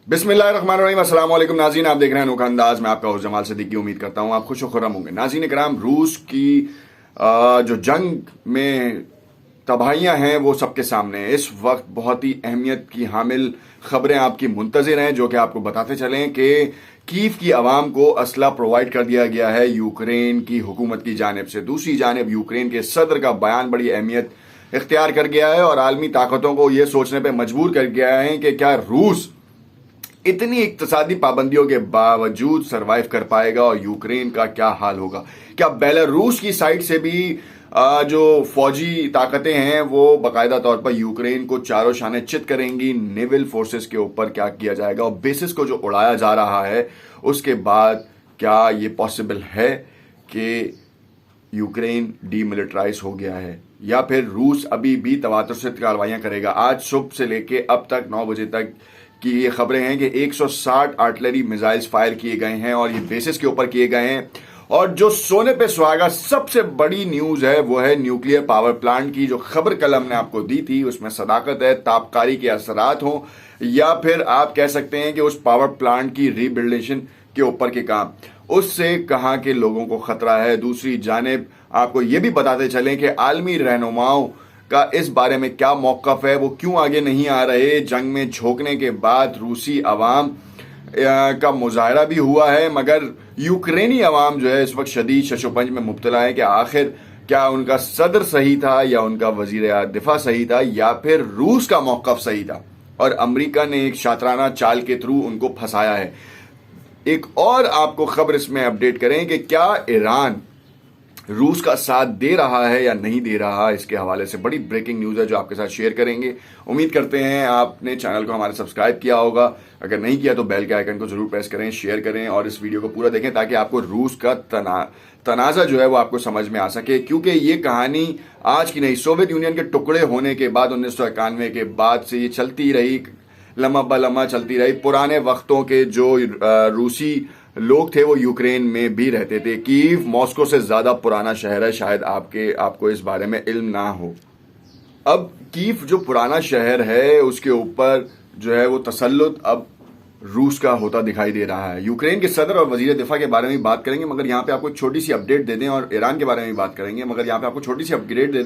बिस्मिल्लाहिर्रहमानिर्रहीम। अस्सलाम वालेकुम नाज़रीन, आप देख रहे हैं अनोखा अंदाज। मैं आपका होस्ट जमाल सिद्दीकी। उम्मीद करता हूँ आप खुश खुर्रम होंगे। नाज़रीन इकराम, रूस की जो जंग में तबाहियाँ हैं वो सबके सामने है। इस वक्त बहुत ही अहमियत की हामिल खबरें आपकी मुंतज़िर हैं, जो कि आपको बताते चलें कि कीव की आवाम को असला प्रोवाइड कर दिया गया है यूक्रेन की हुकूमत की जानिब से। दूसरी जानिब यूक्रेन के सदर का बयान बड़ी अहमियत इख्तियार कर गया है और आलमी ताकतों को यह सोचने पर मजबूर कर गया है कि क्या रूस इतनी इक्तसादी पाबंदियों के बावजूद सरवाइव कर पाएगा और यूक्रेन का क्या हाल होगा। क्या बेलारूस की साइड से भी जो फौजी ताकतें हैं वो बाकायदा तौर पर यूक्रेन को चारों शाने चित करेंगी। नेवल फोर्सेस के ऊपर क्या किया जाएगा और बेसिस को जो उड़ाया जा रहा है उसके बाद क्या ये पॉसिबल है कि यूक्रेन डीमिलिटराइज हो गया है या फिर रूस अभी भी तवातुर से कार्रवाइयां करेगा। आज सुबह से लेके अब तक 9 बजे तक की ये खबरें हैं कि 160 आर्टिलरी मिसाइल्स फायर किए गए हैं और ये बेसिस के ऊपर किए गए हैं। और जो सोने पे सुहागा सबसे बड़ी न्यूज है वो है न्यूक्लियर पावर प्लांट की। जो खबर कल हमने आपको दी थी उसमें सदाकत है, ताबकारी के असरात हो या फिर आप कह सकते हैं कि उस पावर प्लांट की रिबिल्डेशन के ऊपर के काम, उससे कहां के लोगों को खतरा है। दूसरी जानिब आपको ये भी बताते चलें कि आलमी रहनुमाओं का इस बारे में क्या मौकफ है, वो क्यों आगे नहीं आ रहे। जंग में झोंकने के बाद रूसी अवाम का मुजाहरा भी हुआ है, मगर यूक्रेनी अवाम जो है इस वक्त शदीद शशोपंज में मुब्तला है कि आखिर क्या उनका सदर सही था या उनका वजीर दिफा सही था या फिर रूस का मौकफ सही था और अमेरिका ने एक शातराना चाल के थ्रू उनको फंसाया है। एक और आपको खबर इसमें अपडेट करें कि क्या ईरान रूस का साथ दे रहा है या नहीं दे रहा। इसके हवाले से बड़ी ब्रेकिंग न्यूज है जो आपके साथ शेयर करेंगे। उम्मीद करते हैं आपने चैनल को हमारे सब्सक्राइब किया होगा। अगर नहीं किया तो बेल के आइकन को जरूर प्रेस करें, शेयर करें और इस वीडियो को पूरा देखें ताकि आपको रूस का तनाजा जो है वो आपको समझ में आ सके। क्योंकि ये कहानी आज की नहीं, सोवियत यूनियन के टुकड़े होने के बाद 1991 के बाद से ये चलती रही, लम्हा ब लम्हा चलती रही। पुराने वक्तों के जो रूसी लोग थे वो यूक्रेन में भी रहते थे। कीव मॉस्को से ज्यादा पुराना शहर है, शायद आपको इस बारे में इल्म ना हो। अब कीव जो पुराना शहर है उसके ऊपर जो है वो तसल्लुत अब रूस का होता दिखाई दे रहा है। यूक्रेन के सदर और वजीर दिफा के बारे में बात करेंगे, मगर यहाँ पे आपको छोटी सी अपडेट दे दें, और ईरान के बारे में बात करेंगे, मगर यहाँ पे आपको छोटी सी अपडेट दे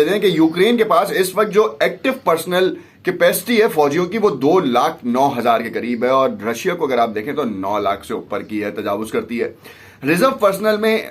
दें कि यूक्रेन के पास इस वक्त जो एक्टिव पर्सनल कैपेसिटी है फौजियों की वो 2,09,000 के करीब है और रशिया को अगर आप देखें तो 9 लाख से ऊपर की है, तजावुज करती है। रिजर्व पर्सनल में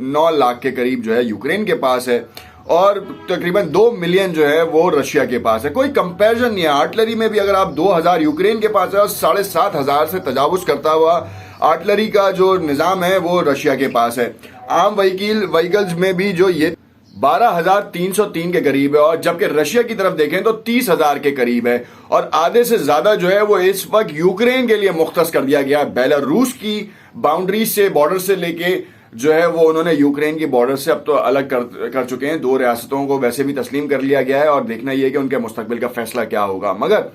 9 लाख के करीब जो है यूक्रेन के पास है और तकरीबन 2 मिलियन जो है वो रशिया के पास है। कोई कंपैरिजन नहीं है। आर्टिलरी में भी अगर आप 2,000 यूक्रेन के पास है और 7,500 से तजावुज करता हुआ आर्टिलरी का जो निजाम है वो रशिया के पास है। आम व्हीकल्स में भी जो ये 12,303 के करीब है और जबकि रशिया की तरफ देखें तो 30,000 के करीब है और आधे से ज्यादा जो है वो इस वक्त यूक्रेन के लिए मुख्तस कर दिया गया। बेलारूस की बाउंड्री से, बॉर्डर से लेके जो है वो उन्होंने यूक्रेन की बॉर्डर से अब तो अलग कर चुके हैं। 2 रियासतों को वैसे भी तस्लीम कर लिया गया है और देखना यह कि उनके मुस्तकबिल का फैसला क्या होगा। मगर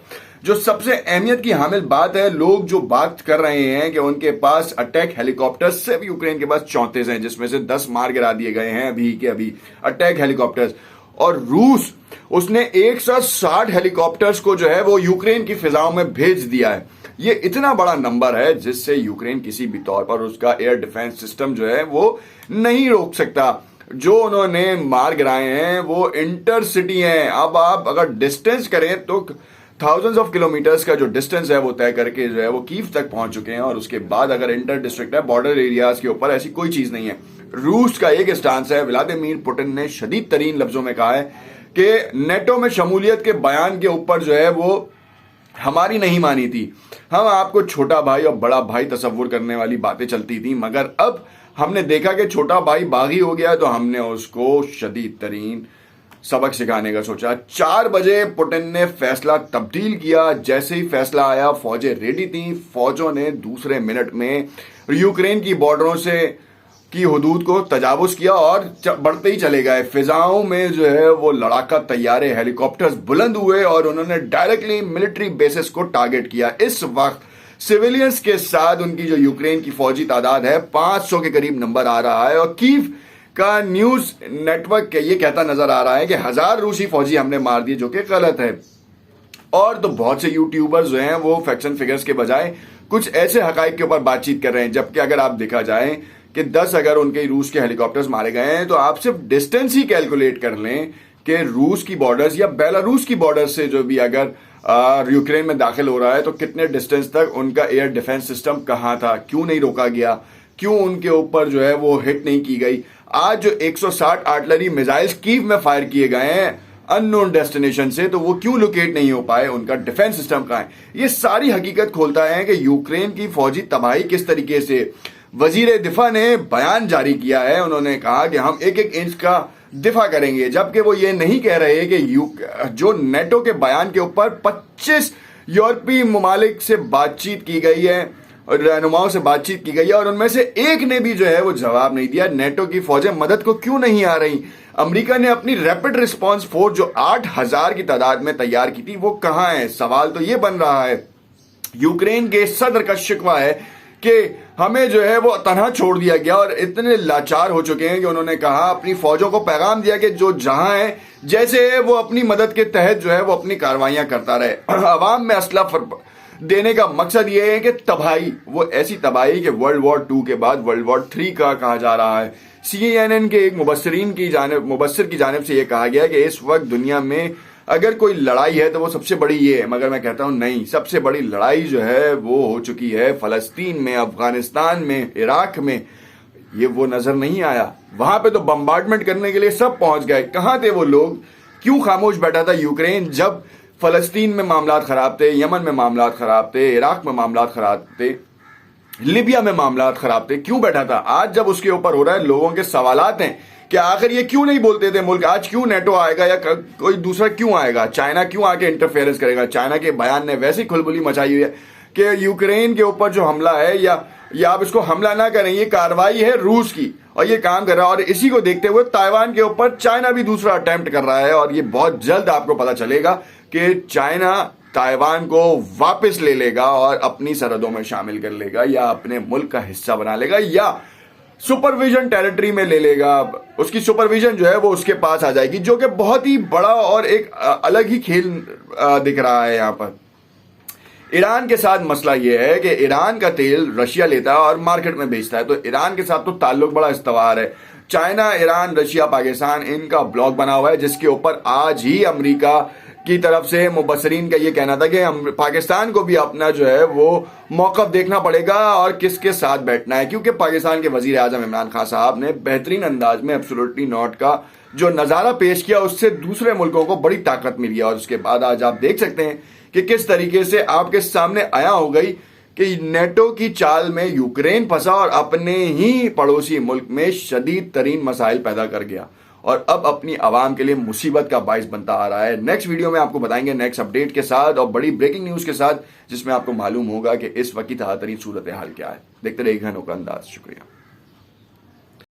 जो सबसे अहमियत की हामिल बात है, लोग जो बात कर रहे हैं कि उनके पास अटैक हेलीकॉप्टर्स सिर्फ यूक्रेन के पास 34 हैं, जिसमें से 10 मार गिरा दिए गए हैं अभी के अभी अटैक हेलीकॉप्टर्स। और रूस उसने 160 हेलीकॉप्टर्स को जो है वो यूक्रेन की फिजाओं में भेज दिया है। ये इतना बड़ा नंबर है जिससे यूक्रेन किसी भी तौर पर उसका एयर डिफेंस सिस्टम जो है वो नहीं रोक सकता। जो उन्होंने मार गिराए हैं वो इंटरसिटी हैं। अब आप अगर डिस्टेंस करें तो थाउजेंड्स ऑफ किलोमीटर्स का जो डिस्टेंस है वो तय करके जो है वो कीव तक पहुंच चुके हैं और उसके बाद अगर इंटर डिस्ट्रिक्ट है, बॉर्डर एरियाज के ऊपर ऐसी कोई चीज नहीं है। रूस का एक स्टांस है, व्लादिमीर पुतिन ने शदीद तरीन लफ्जों में कहा है कि नेटो में शमूलियत के बयान के ऊपर जो है वो हमारी नहीं मानी थी। हम आपको छोटा भाई और बड़ा भाई तस्वुर करने वाली बातें चलती थी, मगर अब हमने देखा कि छोटा भाई बागी हो गया तो हमने उसको शदीद तरीन सबक सिखाने का सोचा। 4 बजे पुतिन ने फैसला तब्दील किया। जैसे ही फैसला आया फौजें रेडी थी। फौजों ने दूसरे मिनट में यूक्रेन की बॉर्डरों से की हदूद को तजावुज किया और बढ़ते ही चले गए। फिजाओं में जो है वो लड़ाका तैयारे, हेलीकॉप्टर्स बुलंद हुए और उन्होंने डायरेक्टली मिलिट्री बेसिस को टारगेट किया। इस वक्त सिविलियंस के साथ उनकी जो यूक्रेन की फौजी तादाद है 500 के करीब नंबर आ रहा है और कीव का न्यूज नेटवर्क ये कहता नजर आ रहा है कि 1000 रूसी फौजी हमने मार दिए, जो कि गलत है। और तो बहुत से यूट्यूबर्स जो हैं वो फैक्ट्स एंड फिगर्स के बजाय कुछ ऐसे हकाइक के ऊपर बातचीत कर रहे हैं, जबकि अगर आप देखा जाए कि 10 अगर उनके रूस के हेलीकॉप्टर्स मारे गए हैं तो आप सिर्फ डिस्टेंस ही कैलकुलेट कर लें कि रूस की बॉर्डर्स या बेलारूस की बॉर्डर से जो भी अगर यूक्रेन में दाखिल हो रहा है तो कितने डिस्टेंस तक उनका एयर डिफेंस सिस्टम कहां था, क्यों नहीं रोका गया, क्यों उनके ऊपर जो है वो हिट नहीं की गई। आज जो 160 आर्टिलरी मिसाइल्स कीव में फायर किए गए हैं अननोन डेस्टिनेशन से, तो वो क्यों लोकेट नहीं हो पाए, उनका डिफेंस सिस्टम कहां है। ये सारी हकीकत खोलता है कि यूक्रेन की फौजी तबाही किस तरीके से। वजीर दिफा ने बयान जारी किया है, उन्होंने कहा कि हम एक एक इंच का दिफा करेंगे, जबकि वो ये नहीं कह रहे कि जो नेटो के बयान के ऊपर 25 यूरोपीय ममालिक से बातचीत की गई है और रहनुमाओं से बातचीत की गई है और उनमें से एक ने भी जो है वो जवाब नहीं दिया नेटो की फौजें मदद को क्यों नहीं आ रही। अमेरिका ने अपनी रैपिड रिस्पांस फोर्स जो 8000 की तादाद में तैयार की थी वो कहां है। सवाल तो ये बन रहा है। यूक्रेन के सदर का शिकवा है कि हमें जो है वो तनहा छोड़ दिया गया और इतने लाचार हो चुके हैं कि उन्होंने कहा, अपनी फौजों को पैगाम दिया कि जो जहां है जैसे है वो अपनी मदद के तहत जो है वो अपनी कार्रवाइयां करता रहे। अवाम में असला देने का मकसद ये है कि तबाही, वो ऐसी तबाही कि वर्ल्ड वॉर 2 के बाद वर्ल्ड वॉर 3 का कहा जा रहा है। CNN के एक मुबस्सिर की जानिब से यह कहा गया कि इस वक्त दुनिया में अगर कोई लड़ाई है तो वो सबसे बड़ी ये है, मगर मैं कहता हूं नहीं, सबसे बड़ी लड़ाई जो है वो हो चुकी है फलस्तीन में, अफगानिस्तान में, इराक में। ये वो नजर नहीं आया। वहां पे तो बम्बार्डमेंट करने के लिए सब पहुंच गए। कहां थे वो लोग? क्यों खामोश बैठा था यूक्रेन जब फलस्तीन में मामलात खराब थे, यमन में मामलात खराब थे, इराक में मामलात खराब थे, लिबिया में मामलात खराब थे? क्यों बैठा था? आज जब उसके ऊपर हो रहा है, लोगों के सवालात हैं कि आखिर ये क्यों नहीं बोलते थे मुल्क, आज क्यों नेटो आएगा या कोई दूसरा क्यों आएगा, चाइना क्यों आके इंटरफेरेंस करेगा। चाइना के बयान ने वैसी खुलबुली मचाई हुई है कि यूक्रेन के ऊपर जो हमला है या आप इसको हमला ना करें, ये कार्रवाई है रूस की और ये काम कर रहा है। और इसी को देखते हुए ताइवान के ऊपर चाइना भी दूसरा अटेम्प्ट कर रहा है और ये बहुत जल्द आपको पता चलेगा कि चाइना ताइवान को वापस ले लेगा और अपनी सरहदों में शामिल कर लेगा या अपने मुल्क का हिस्सा बना लेगा या सुपरविजन टेरिटरी में ले लेगा। उसकी सुपरविजन जो है वो उसके पास आ जाएगी, जो कि बहुत ही बड़ा और एक अलग ही खेल दिख रहा है यहां पर। ईरान के साथ मसला यह है कि ईरान का तेल रशिया लेता है और मार्केट में बेचता है, तो ईरान के साथ तो ताल्लुक बड़ा इस्तवार है। चाइना, ईरान, रशिया, पाकिस्तान, इनका ब्लॉक बना हुआ है, जिसके ऊपर आज ही अमेरिका की तरफ से मुबस्सिरीन का ये कहना था कि हम पाकिस्तान को भी अपना जो है वो मौक़िफ़ देखना पड़ेगा और किसके साथ बैठना है, क्योंकि पाकिस्तान के वजीर आज़म इमरान खान साहब ने बेहतरीन अंदाज में एब्सोल्युटली नॉट का जो नज़ारा पेश किया, उससे दूसरे मुल्कों को बड़ी ताकत मिली है। और उसके बाद आज आप देख सकते हैं कि किस तरीके से आपके सामने आया हो गई कि नेटो की चाल में यूक्रेन फंसा और अपने ही पड़ोसी मुल्क में शदीद तरीन मसाइल पैदा कर गया और अब अपनी आवाम के लिए मुसीबत का बाइस बनता आ रहा है। नेक्स्ट वीडियो में आपको बताएंगे नेक्स्ट अपडेट के साथ और बड़ी ब्रेकिंग न्यूज के साथ, जिसमें आपको मालूम होगा कि इस वक्त की ताज़ा तरीन सूरत हाल क्या है। देखते रहिएगा अनोखा अंदाज। शुक्रिया।